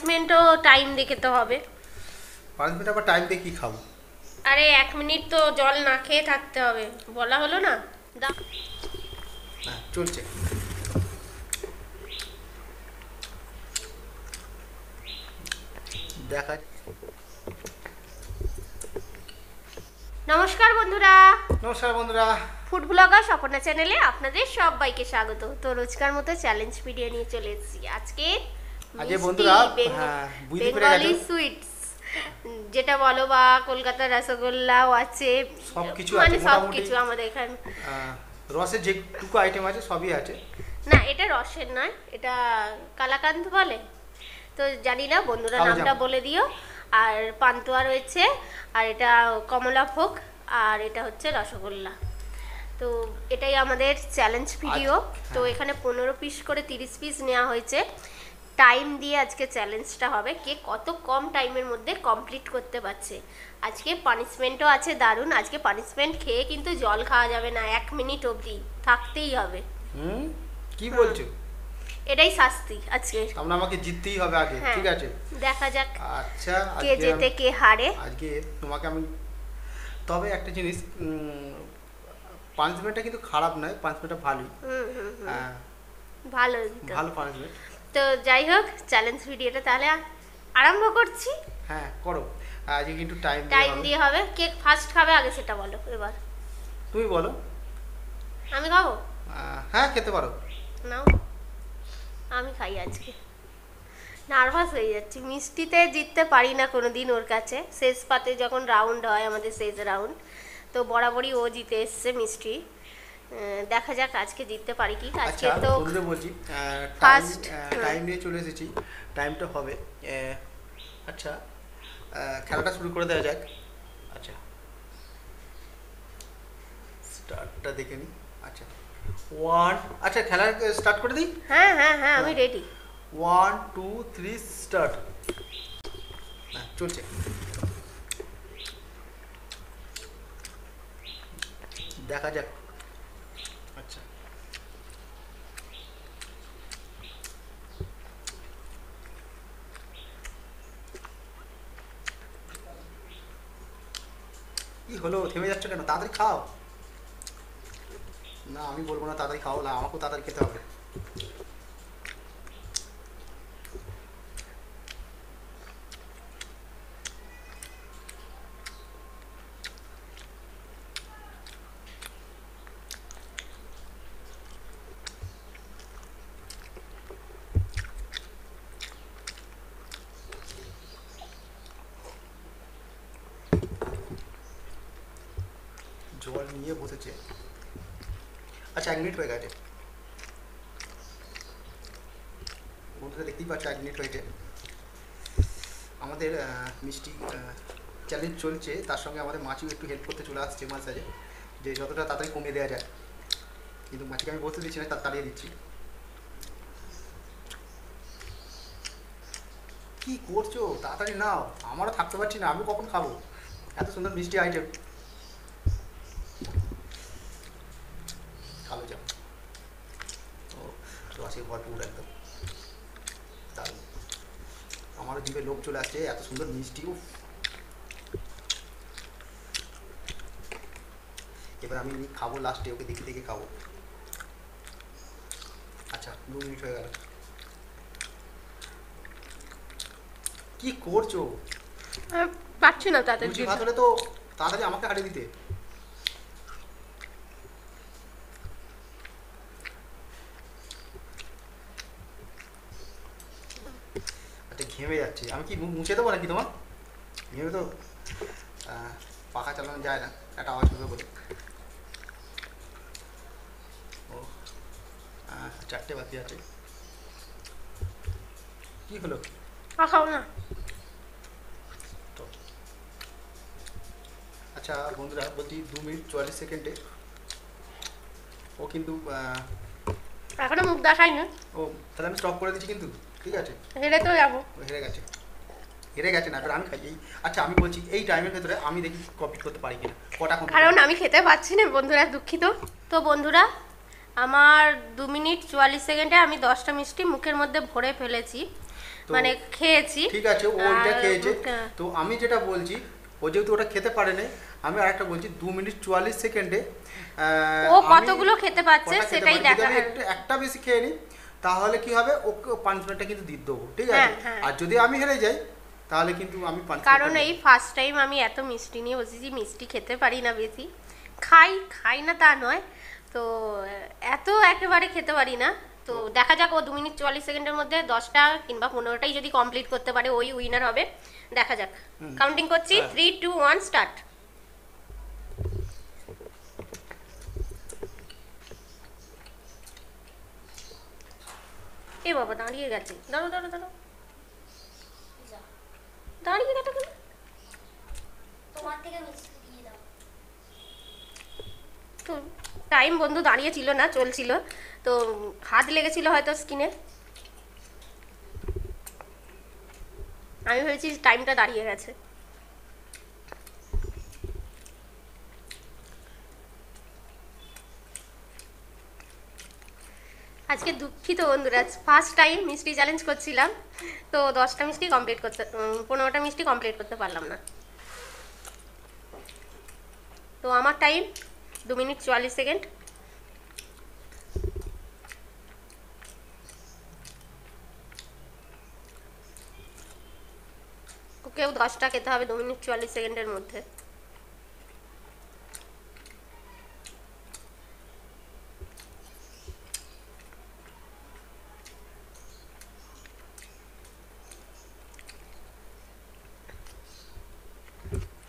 পানিশমেন্টও time দেখে তো হবে। 5 মিনিট আবার টাইম দিয়ে কি খাবো? আরে 1 মিনিট তো জল না খেয়ে থাকতে হবে, বলা হলো না। হ্যাঁ চলছে। দেখা। নমস্কার বন্ধুরা, নমস্কার বন্ধুরা, ফুড ব্লগার স্বপ্না চ্যানেলে আপনাদের সবাইকে স্বাগত। তো রোজকার মতো চ্যালেঞ্জ ভিডিও নিয়ে চলে এসেছি আজকে। বন্ধুরা বেঙ্গলি সুইটস যেটা বলো বা কলকাতার রসগোল্লাও আছে, সবকিছু মানে আছে, সবকিছু আমাদের এখানে। রসের যেটুকু আইটেম আছে সবই আছে। না এটা রসের নয়, এটা কালাকান্দ বলে তো জানি না, বন্ধুরা নামটা বলে দিও। আর পান্তুয়া রয়েছে, আর এটা কমলা ভোগ, আর এটা হচ্ছে রসগোল্লা। তো এটাই আমাদের চ্যালেঞ্জ ভিডিও। তো এখানে 15 পিস করে 30 পিস নেওয়া হয়েছে। টাইম দিয়ে আজকে চ্যালেঞ্জটা হবে, কে কত কম টাইমের মধ্যে কমপ্লিট করতে পারছে। আজকে পানিশমেন্টও আছে দারুণ। আজকে পানিশমেন্ট খেয়ে কিন্তু জল খাওয়া যাবে না, 1 মিনিট অবধি থাকতেই হবে। কি বলছো? এটাই শাস্তি আজকে। আমরা আমাকে জিততেই হবে আগে, ঠিক আছে? দেখা যাক আচ্ছা কে জেতে কে হারে। আজকে তোমাকে আমি, তবে একটা জিনিস, পানিশমেন্টটা কিন্তু খারাপ নয়, পানিশমেন্টটা ভালোই। ভালো ভালো পানিশমেন্ট। তো যাই হোক, চ্যালেঞ্জ ভিডিওটা তাহলে আরম্ভ করছি। হ্যাঁ করো। আজকে কিন্তু টাইম দিয়ে হবে। কে ফার্স্ট খাবে আগে সেটা বলো এবার। তুমি বলো। আমি খাবো? হ্যাঁ খেতে পারো। নাও আমি খাই আজকে। নার্ভাস হয়ে যাচ্ছি, মিষ্টিতে জিততে পারি না কোনোদিন ওর কাছে। শেষ পাতে যখন রাউন্ড হয়, আমাদের শেষ রাউন্ড, তো বরাবরই ও জিতে এসছে মিষ্টি। দেখা যাক আজকে জিততে পারি কি। আজকে তো বলছি ফার্স্ট টাইম নিয়ে চলে এসেছি, টাইমটা হবে। আচ্ছা খেলাটা শুরু করে দেওয়া যাক। আচ্ছা স্টার্টটা দেখে নিই। আচ্ছা আচ্ছা খেলা স্টার্ট করে দিই। হ্যাঁ হ্যাঁ হ্যাঁ আমি রেডি। 1 2 3 স্টার্ট। হ্যাঁ চলছে। দেখা যাক। আচ্ছা কি হলো, থেমে যাচ্ছ কেন? তাড়াতাড়ি খাও। না আমি বলবো না তাড়াতাড়ি খাও, না আমাকেও তাড়াতাড়ি খেতে হবে। জল নিয়ে বসেছে। আচ্ছা 1 মিনিট হয়ে গেছে বন্ধুরা, দেখতেই পাচ্ছ 1 মিনিট হয়েছে। আমাদের মিষ্টি চ্যালেঞ্জ চলছে, তার সঙ্গে আমাদের মাছিও একটু হেল্প করতে চলে আসছে মাঝে সাঝে, যে যতটা তাড়াতাড়ি কমিয়ে দেওয়া যায়। কিন্তু মাছিকে আমি বলতে দিচ্ছি না, তার তাড়িয়ে দিচ্ছি। কি করছো? তাড়াতাড়ি নাও, আমারও থাকতে পারছি না, আমি কখন খাবো এত সুন্দর মিষ্টি আইটেম। খাবো যাও। ও রসে ভরপুর একদম দারুণ। আমারও জিভে লোভ চলে আসছে, এত সুন্দর মিষ্টি। এবার আমি খাবো লাস্টে, ওকে দেখে দেখে খাবো। আচ্ছা 2 মিনিট হয়ে গেল। কি করছো? পাচ্ছি না তাড়াতাড়ি। ভাত হলে তো তাড়াতাড়ি আমাকে হারিয়ে দিতে। আচ্ছা ঘেমে যাচ্ছে, আমি কি মুখ মুছে দেবো নাকি তোমার? ঘেমে তো পাখা চালানো যায় না, একটা আওয়াজ হবে বলে। ও 4টে বাকি আছে। কি হলো? খাও না। আচ্ছা বন্ধুরা বলছি 2 মিনিট 44 সেকেন্ডে ও কিন্তু এখনো মুখ দেখাইনি। ও তাহলে আমি স্টপ করে দিচ্ছি কিন্তু, ঠিক আছে? হেরে তো যাবো। হেরে গেছে, হেরে গেছে না, আমি খাই। আচ্ছা আমি বলছি এই টাইমের ভেতরে আমি দেখি কমপ্লিট করতে পারি কিনা, কটা কমপ্লিট। কারণ আমি খেতে পাচ্ছি না বন্ধুরা, দুঃখিত। তো বন্ধুরা আমার 2 মিনিট 44 সেকেন্ডে আমি 10টা মিষ্টি মুখের মধ্যে ভরে ফেলেছি। তো মানে খেয়েছি। ঠিক আছে, ও ওইটা খেয়েছে। হ্যাঁ। তো আমি যেটা বলছি, ও যেহেতু ওটা খেতে পারে নাই, আমি আরেকটা বলছি 2 মিনিট 44 সেকেন্ডে ও কতগুলো খেতে পারছে সেটাই দেখা। আমি একটু একটা বেশি খেয়ে নিই তাহলে কি হবে, ওকে পানিশমেন্টটা কিন্তু দিয়ে দেবো, ঠিক আছে? হ্যাঁ, হ্যাঁ। আর যদি আমি হেরে যাই তাহলে কিন্তু আমি কারণ এই ফার্স্ট টাইম আমি এত মিষ্টি নিয়ে বসেছি, মিষ্টি খেতে পারি না বেশি, খাই না তা নয়, তো এত একেবারে খেতে পারি না। তো দেখা যাক, ও 2 মিনিট 44 সেকেন্ডের মধ্যে 10টা কিংবা 15টাই যদি কমপ্লিট করতে পারে ওই উইনার হবে। দেখা যাক, কাউন্টিং করছি, 3 2 1 স্টার্ট। এ বাবা দাঁড়িয়ে গেছে, দাঁড়ো দাঁড়ো দাঁড়ো, দাঁড়িয়ে গেছে কেন? তোমার থেকে মিষ্টি দিয়ে দাও। তো টাইম বন্ধু দাঁড়িয়ে ছিল না, চলছিল, তো হাত লেগেছিল হয়তো স্কিনে, আমি ভেবেছি টাইমটা দাঁড়িয়ে গেছে। আজকে দুঃখিত বন্ধুরা, ফার্স্ট টাইম মিষ্টি চ্যালেঞ্জ করছিলাম, তো 10টা মিষ্টি কমপ্লিট করতে 15টা মিষ্টি কমপ্লিট করতে পারলাম না। তো আমার টাইম 2 মিনিট 44 সেকেন্ড। ওকেও 10টা খেতে হবে 2 মিনিট 44 সেকেন্ডের মধ্যে।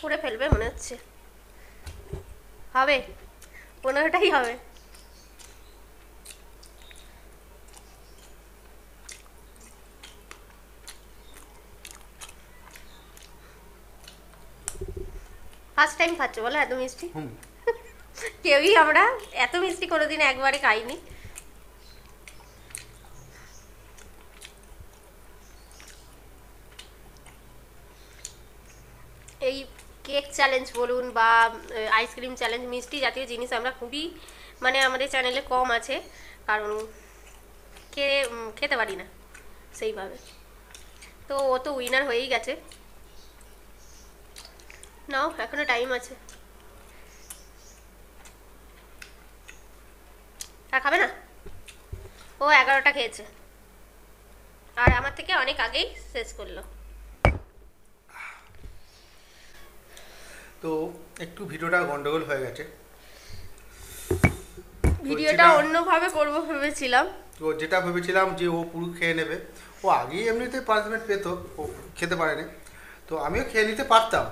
করে ফেলবে মনে হচ্ছে, হবে 15টাই হবে। ফার্স্ট টাইম খাচ্ছ বলো এত মিষ্টি? কেউই আমরা এত মিষ্টি কোনোদিন একবারে খাইনি। এই কেক চ্যালেঞ্জ বলুন বা আইসক্রিম চ্যালেঞ্জ, মিষ্টি জাতীয় জিনিস আমরা খুবই মানে আমাদের চ্যানেলে কম আছে, কারণ খেতে পারি না সেইভাবে। তো ও তো উইনার হয়েই গেছে, নাও এখনো টাইম আছে। আর খাবে না? ও 11টা খেয়েছে আর আমার থেকে অনেক আগেই শেষ করলো। তো একটু ভিডিওটা গন্ডগোল হয়ে গেছে, ভিডিওটা অন্যভাবে করবো ভেবেছিলাম। তো যেটা ভেবেছিলাম যে ও পুরো খেয়ে নেবে, ও আগেই এমনিতে পানিশমেন্ট পেত, ও খেতে পারেনি, তো আমিও খেয়ে নিতে পারতাম,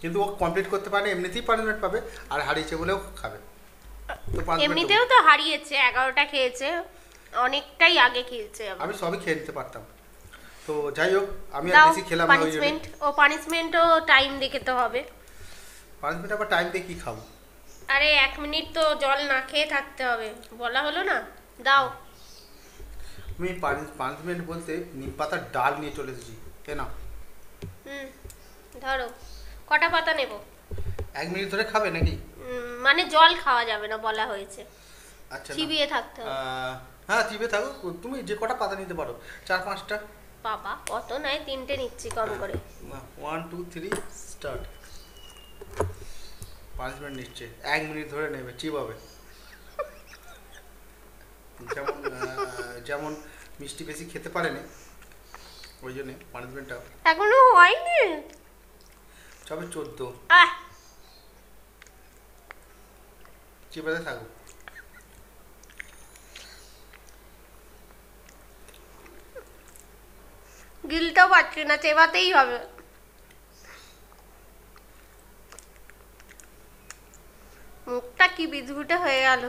কিন্তু ও কমপ্লিট করতে পারেনি, এমনিতেই পানিশমেন্ট পাবে, আর হারিয়েছে বলেও খাবে। তো এমনিতেও তো হারিয়েছে, 11টা খেয়েছে, অনেকটাই আগে খেয়েছে। আমি সবই খেয়ে নিতে পারতাম। তো যাই হোক, আমি আর বেশি খেলাম না। পানিশমেন্ট, ও পানিশমেন্টও টাইম দেখে তো হবে। পানিশমেন্ট আবার টাইম দিয়ে কি খাবো? আরে 1 মিনিট তো জল না খেয়ে থাকতে হবে, বলা হলো না? দাও। আমি পানিশমেন্ট বলতে নিম পাতার ডাল নিয়ে চলে এসেছি, তাই না? ধরো কটা পাতা নেব? 1 মিনিট ধরে খাবে নাকি? মানে জল খাওয়া যাবে না বলা হয়েছে, আচ্ছা, চিবিয়ে থাকতে হবে। হ্যাঁ চিবিয়ে থাকো, তুমি যে কটা পাতা নিতে পারো, 4-5টা। বাবা কত নয়, 3টে নিচ্ছি কম করে। 1 2 3 স্টার্ট। পানিশমেন্ট নিচ্ছে, 1 মিনিট ধরে নেবে, চিবাবে। যেমন যেমন মিষ্টি বেশি খেতে পারেনি, ওই জন্য পানিশমেন্টটা এখনো হয়নি, সবে 14। চিবাতে থাকো। গিলতেও পারছি না, চেবাতেই হবে। মুখটা কি বিদঘুটে হয়ে গেল।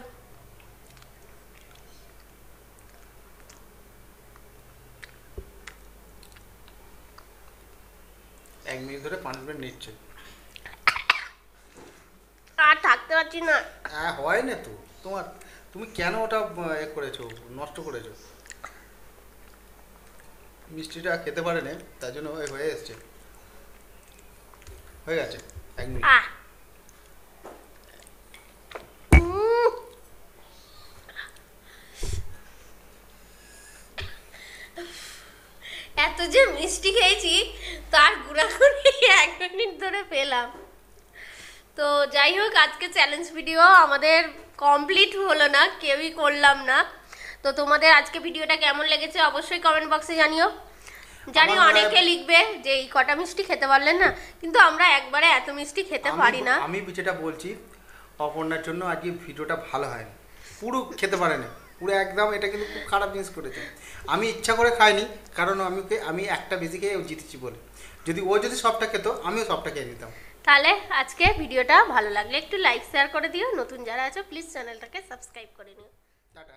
এক মিনিট ধরে পানিশমেন্ট নিচ্ছে, আর থাকতে পারছি না। হয় না তো তোমার, তুমি কেন ওটা করেছো, নষ্ট করেছো? মিষ্টিটা খেতে পারে না, তার জন্য হয়ে এসছে, হয়ে গেছে 1 মিনিট। এত যে মিষ্টি খেয়েছি তার গুঁড়াগুড়ি 1 মিনিট ধরে পেলাম। তো যাই হোক, আজকে চ্যালেঞ্জ ভিডিও আমাদের কমপ্লিট হলো না, কেউই করলাম না। তো তোমাদের আজকে ভিডিওটা কেমন লেগেছে অবশ্যই কমেন্ট বক্সে জানিও। জানি অনেকে লিখবে যে এই কটা মিষ্টি খেতে পারলেন না, কিন্তু আমরা একবারে এত মিষ্টি খেতে পারি না। আমি যেটা বলছি, অপর্ণার জন্য আজকে ভিডিওটা ভালো হয়নি, পুরো খেতে পারে না, পুরো একদম। এটা কিন্তু খুব খারাপ জিনিস করেছে। আমি ইচ্ছা করে খাইনি, কারণ আমি একটা বেশি খেয়ে জিতেছি বলে। ও যদি সবটা খেত, আমিও সবটা খেয়ে নিতাম। তাহলে আজকে ভিডিওটা ভালো লাগলে একটু লাইক শেয়ার করে দিও। নতুন যারা আছো প্লিজ চ্যানেলটাকে সাবস্ক্রাইব করে নিও। টাটা।